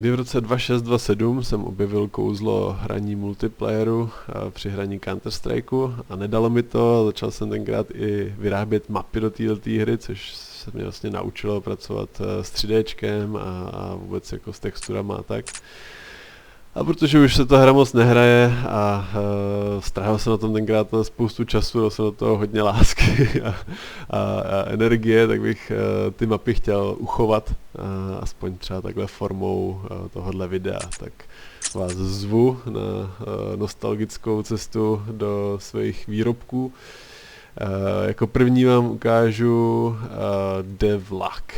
Kdy v roce 2627 jsem objevil kouzlo hraní multiplayeru při hraní Counter-Strikeu a nedalo mi to, začal jsem tenkrát i vyrábět mapy do této hry, což se mě vlastně naučilo pracovat s 3Dčkem a vůbec jako s texturama a tak. A protože už se ta hra moc nehraje a strávil jsem na tom tenkrát na spoustu času, dal jsem do toho hodně lásky a energie, tak bych ty mapy chtěl uchovat, aspoň třeba takhle formou tohohle videa. Tak vás zvu na nostalgickou cestu do svých výrobků. Jako první vám ukážu Devlak.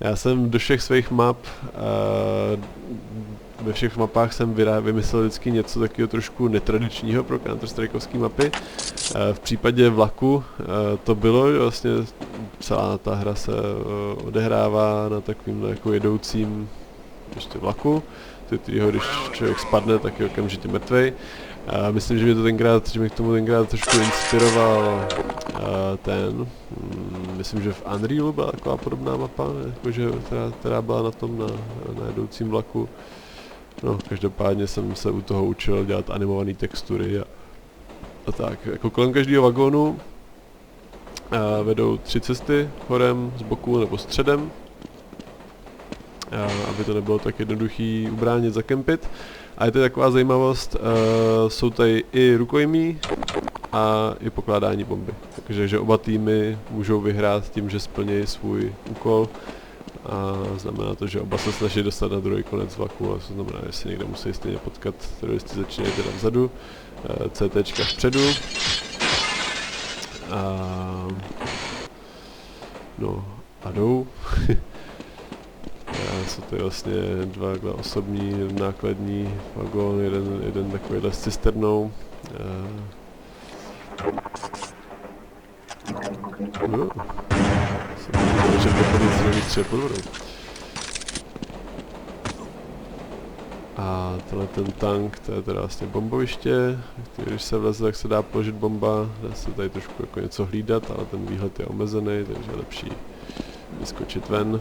Já jsem do všech svých map, ve všech mapách jsem vymyslel vždycky něco takového trošku netradičního pro counter-strikeovské mapy. V případě Vlaku to bylo, že vlastně celá ta hra se odehrává na takovým jako jedoucím ještě vlaku, kterýho když člověk spadne, tak je okamžitě mrtvej. Myslím, že mě k tomu tenkrát trošku inspiroval myslím, že v Unrealu byla taková podobná mapa, jakože, která byla na tom na jedoucím vlaku. No, každopádně jsem se u toho učil dělat animované textury a tak. Jako kolem každého vagónu vedou 3 cesty, horem, z boku nebo středem, aby to nebylo tak jednoduchý ubránit, zakempit. A je to taková zajímavost, jsou tady i rukojmí a i pokládání bomby. Takže oba týmy můžou vyhrát tím, že splní svůj úkol. A znamená to, že oba se snaží dostat na druhý konec vlaku, a to znamená, že se někde musí stejně potkat. Teroristi začínají teda vzadu, CTčka vpředu. No a jdou. Jsou to vlastně dva osobní nákladní vagón, jeden takovýhle s cisternou. Že vypadí z nových třepů. A tenhle ten tank, to je teda vlastně bomboviště, když se vleze, tak se dá položit bomba, dá se tady trošku jako něco hlídat, ale ten výhled je omezený, takže je lepší vyskočit ven.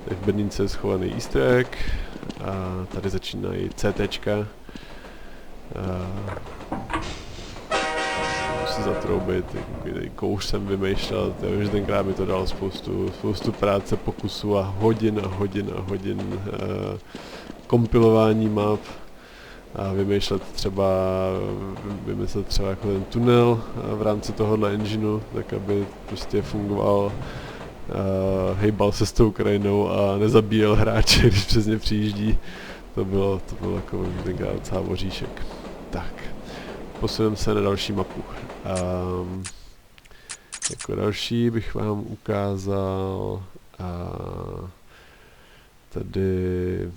Tady v bednice je schovaný easter egg a tady začínají CTčka. Musím zatroubit, takový kouř jsem vymýšlel, že tenkrát mi to dalo spoustu práce, pokusů a hodin kompilování map a vymyslet třeba jako ten tunel v rámci tohohle engineu, tak aby prostě fungoval, hejbal se s tou krajinou a nezabíjel hráče, když přes ně přijíždí. To bylo jako tenkrát docela voříšek. Tak, posuneme se na další mapu. Jako další bych vám ukázal tady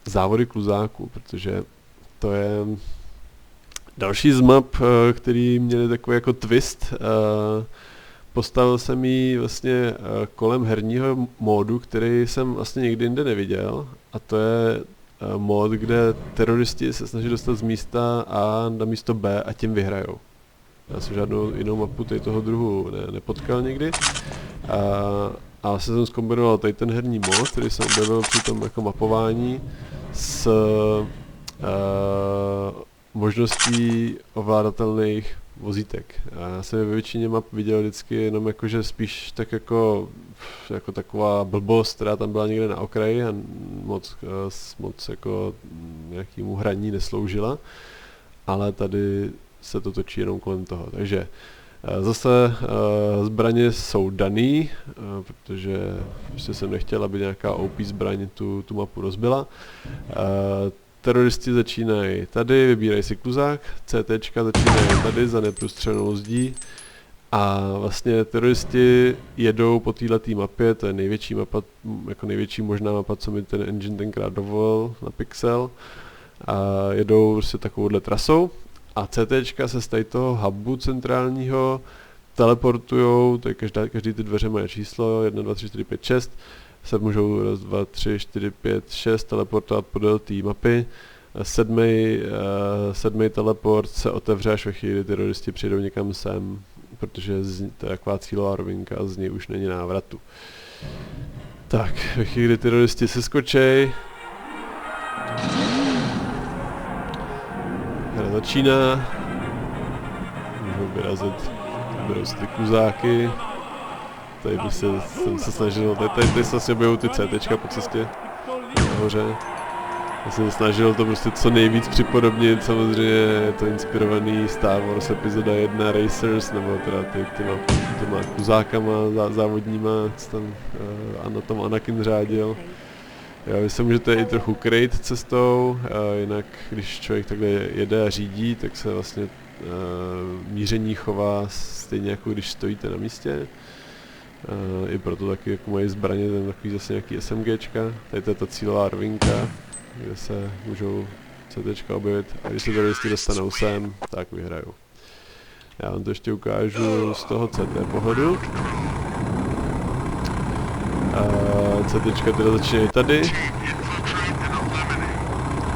závody kluzáků, protože to je další z map, který měli takový jako twist. Postavil jsem ji vlastně kolem herního módu, který jsem vlastně nikdy jinde neviděl, a to je mód, kde teroristi se snaží dostat z místa A na místo B a tím vyhrajou. Já jsem žádnou jinou mapu toho druhu nepotkal nikdy. A vlastně jsem zkombinoval tady ten herní mod, který jsem objevil při tom jako mapování s možností ovládatelných vozítek. A já jsem ve většině map viděl vždycky jenom jakože spíš tak jako taková blbost, která tam byla někde na okraji a moc jako nějakému hraní nesloužila. Ale tady se to točí jenom kolem toho. Takže zase zbraně jsou daný, protože prostě jsem nechtěl, aby nějaká OP zbraň tu mapu rozbila. Teroristi začínají tady, vybírají si kluzák, CTčka začínají tady za neprůstřelnou zdí a vlastně teroristi jedou po této mapě, to je největší mapa, jako největší možná mapa, co mi ten engine tenkrát dovolil na pixel, a jedou prostě takovouhle trasou a CTčka se z toho hubu centrálního teleportujou, to je každý ty dveře mají číslo 1, 2, 3, 4, 5, 6, se můžou 1, 2, 3, 4, 5, 6 teleportovat podél té mapy. Sedmý teleport se otevře až ve chvíli teroristi přijdou někam sem, protože to je taková cílová rovinka a z něj už není návratu. Tak, ve chvíli, kdy teroristi se skočej. Hra začíná. Můžou vyrazit, berou si ty kuzáky. Tady jsem se snažil, tady se vlastně objevují ty CTčka po cestě nahoře. Já jsem se snažil to prostě co nejvíc připodobnit, samozřejmě je to inspirovaný Star Wars epizoda 1 Racers, nebo teda těma kuzákama závodníma, co tam na tom Anakin řádil. Jo, vy se můžete i trochu krejt cestou, jinak když člověk takhle jede a řídí, tak se vlastně míření chová stejně jako když stojíte na místě. I proto taky jako mají zbraně, ten takový zase nějaký SMGčka, tady je ta cílová rovinka, kde se můžou CTčka objevit a když se teroristi dostanou sem, tak vyhrajou. Já vám to ještě ukážu z toho CT pohledu. CTčka teda začínají tady.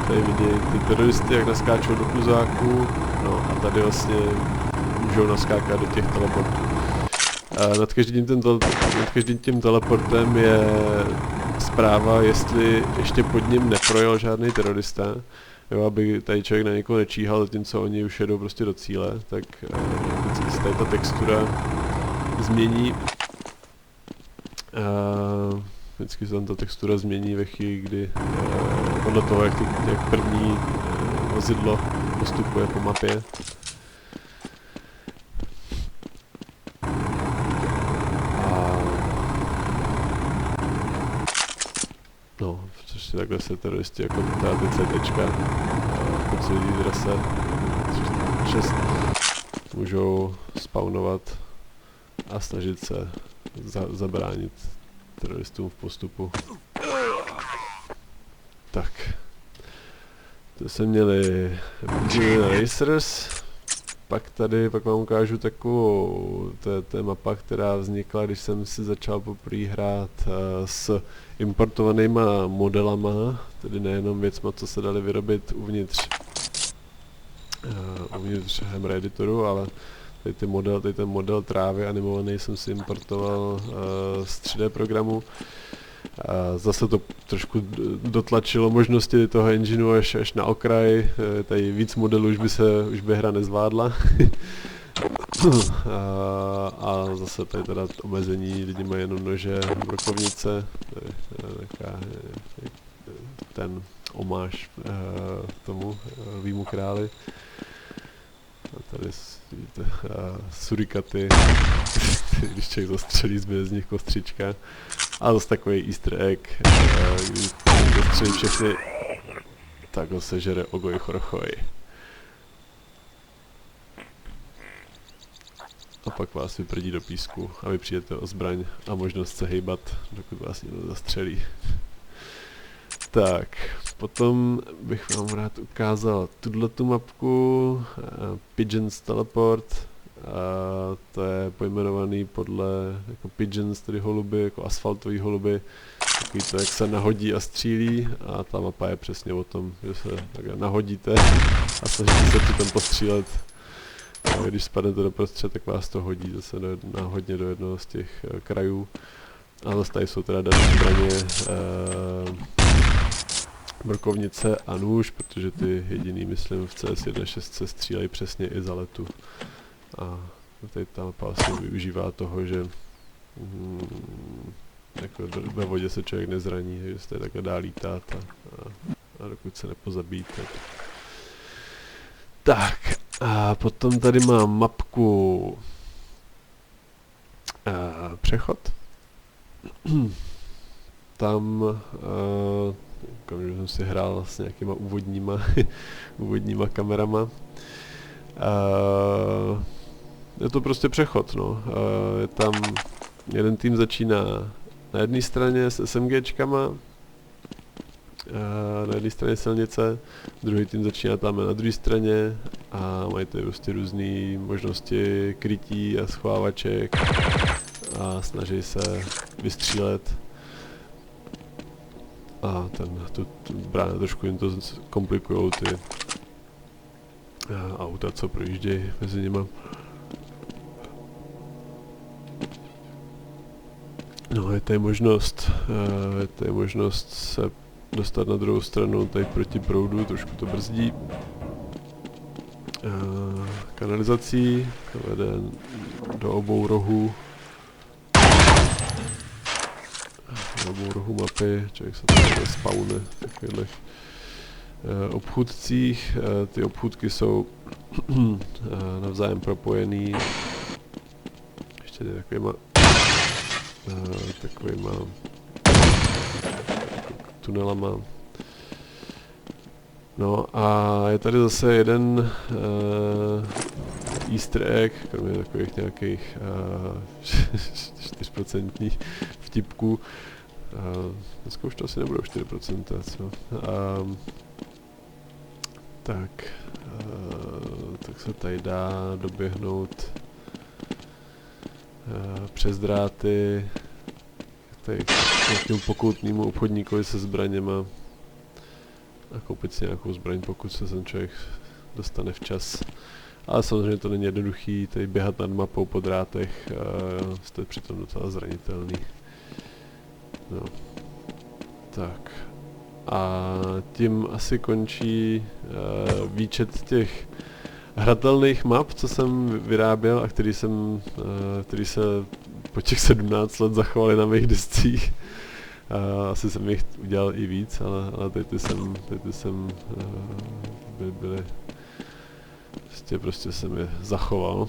Tady vidí ty teroristy, jak naskáčou do kuzáku, no a tady vlastně můžou naskákat do těch teleportů. Nad každým tím teleportem je zpráva, jestli ještě pod ním neprojel žádný terorista, jo, aby tady člověk na někoho nečíhal, zatímco oni už jedou prostě do cíle, tak vždycky se tady ta textura změní. Vždycky se tam ta textura změní ve chvíli, kdy podle toho, jak první vozidlo postupuje po mapě. No, což takhle se teroristi jako ty CTčka po celé trase 6 můžou spawnovat a snažit se zabránit teroristům v postupu. Tak. To jsme měli Racers. Pak vám ukážu takovou, to je mapa, která vznikla, když jsem si začal poprvé hrát s importovanýma modelama, tedy nejenom věcma, co se dali vyrobit uvnitř Hammer editoru, ale tady ten model trávy animovaný jsem si importoval z 3D programu. Zase to trošku dotlačilo možnosti toho engineu až na okraj, tady víc modelů už by hra nezvládla. A zase tady teda omezení, lidi mají jenom nože, brokovnice, ten omáž tomu Lvímu králi. A tady vidíte surikaty, když člověk zastřelí, zbyde z nich kostřička. A zase takový easter egg, když zastřelí všechny, tak ho sežere Ogoj Chorchoj. A pak vás vyprdí do písku a vy přijdete o zbraň a možnost se hejbat, dokud vás někdo zastřelí. Tak, potom bych vám rád ukázal tuto mapku, Pigeons Teleport. To je pojmenovaný podle jako pigeons, tedy holuby, jako asfaltový holuby. Takový to, jak se nahodí a střílí, a ta mapa je přesně o tom, že se takhle nahodíte a snažíte se přitom postřílet. A když spadnete doprostřed, tak vás to hodí zase náhodně do jednoho z těch krajů. A zase tady jsou teda další zbraně, brokovnice a nůž, protože ty jediný, myslím, v CS 1.6 se střílejí přesně i za letu. A tady ta mapa vlastně využívá toho, že jako ve vodě se člověk nezraní, že se tady takhle dá lítat a dokud se nepozabíte. Tak, a potom tady mám mapku Přechod. Tam že jsem si hrál s nějakýma úvodníma kamerama. Je to prostě přechod, no. Je tam, jeden tým začíná na jedné straně s SMGčkama, na jedné straně silnice, druhý tým začíná tam na druhé straně a mají tady prostě různé možnosti krytí a schovávaček a snaží se vystřílet. A tu bránu trošku jim to komplikujou ty auta, co projíždějí mezi nimi. No, je tady možnost se dostat na druhou stranu, tady proti proudu, trošku to brzdí. Kanalizací, to vede do obou rohů. Do obou rohů mapy, člověk se tady spawne v takovýchhle obchůdcích. Ty obchůdky jsou navzájem propojený. Ještě takovýma tunelama. No a je tady zase jeden easter egg, kromě takových nějakých 4% vtipků. Dneska už to asi nebudou 4%, co? Tak se tady dá doběhnout přes dráty tady k nějakému pokoutnému obchodníkovi se zbraněma a koupit si nějakou zbraň, pokud se ten člověk dostane včas. Ale samozřejmě to není jednoduchý, tady běhat nad mapou po drátech, jste přitom docela zranitelný. No. Tak. A tím asi končí výčet těch hratelných map, co jsem vyráběl a který se po těch 17 let zachovaly na mých discích. Asi jsem jich udělal i víc, ale ty jsem byly prostě jsem je zachoval.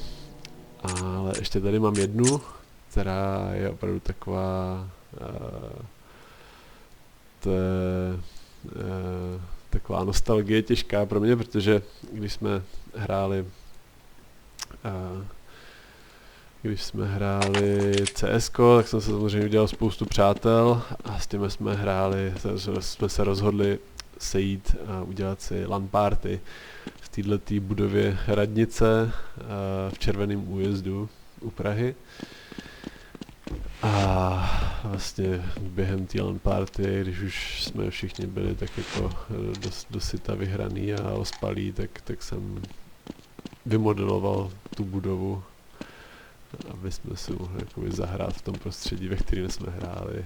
Ale ještě tady mám jednu, která je opravdu taková taková nostalgie těžká pro mě, protože když jsme hráli CSko, tak jsem se samozřejmě udělal spoustu přátel a s těmi jsme se rozhodli sejít a udělat si LAN party v této budově radnice v Červeném újezdu u Prahy. A vlastně během té LAN party, když už jsme všichni byli tak jako dosyta vyhraný a ospalí, tak jsem vymodeloval tu budovu, aby jsme si mohli jakoby zahrát v tom prostředí, ve kterém jsme hráli.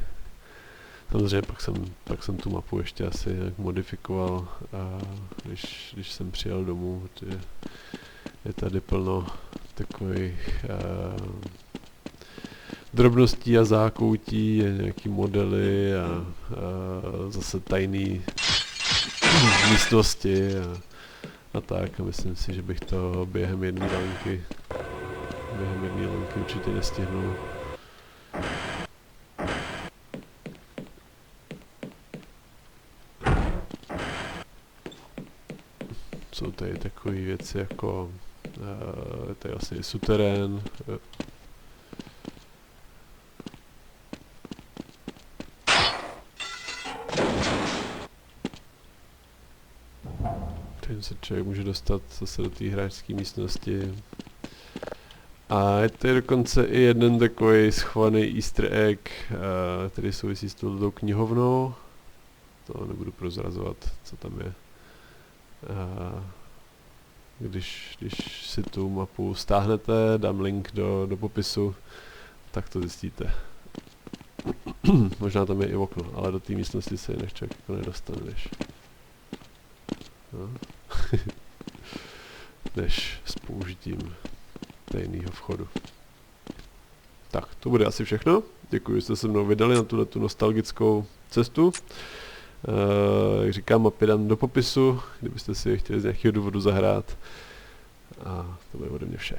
Samozřejmě pak jsem tu mapu ještě asi nějak modifikoval, když jsem přijel domů, protože je tady plno takových drobností a zákoutí, nějaký modely a zase tajný místnosti a tak. A myslím si, že bych to během jedné lanky určitě nestihnul. Jsou tady takové věci jako tady vlastně suterén. Tady se člověk může dostat zase do té hráčské místnosti. A je tady dokonce i jeden takový schovaný easter egg, který souvisí s touto knihovnou. To nebudu prozrazovat, co tam je. Když si tu mapu stáhnete, dám link do popisu, tak to zjistíte. Možná tam je i okno, ale do té místnosti se jinak člověk jako nedostaneš. No. Než s použitím tajného vchodu. Tak, to bude asi všechno. Děkuji, že jste se mnou vydali na tu nostalgickou cestu. Jak říkám, mapy dám do popisu, kdybyste si je chtěli z nějakého důvodu zahrát. A to bude ode mě vše.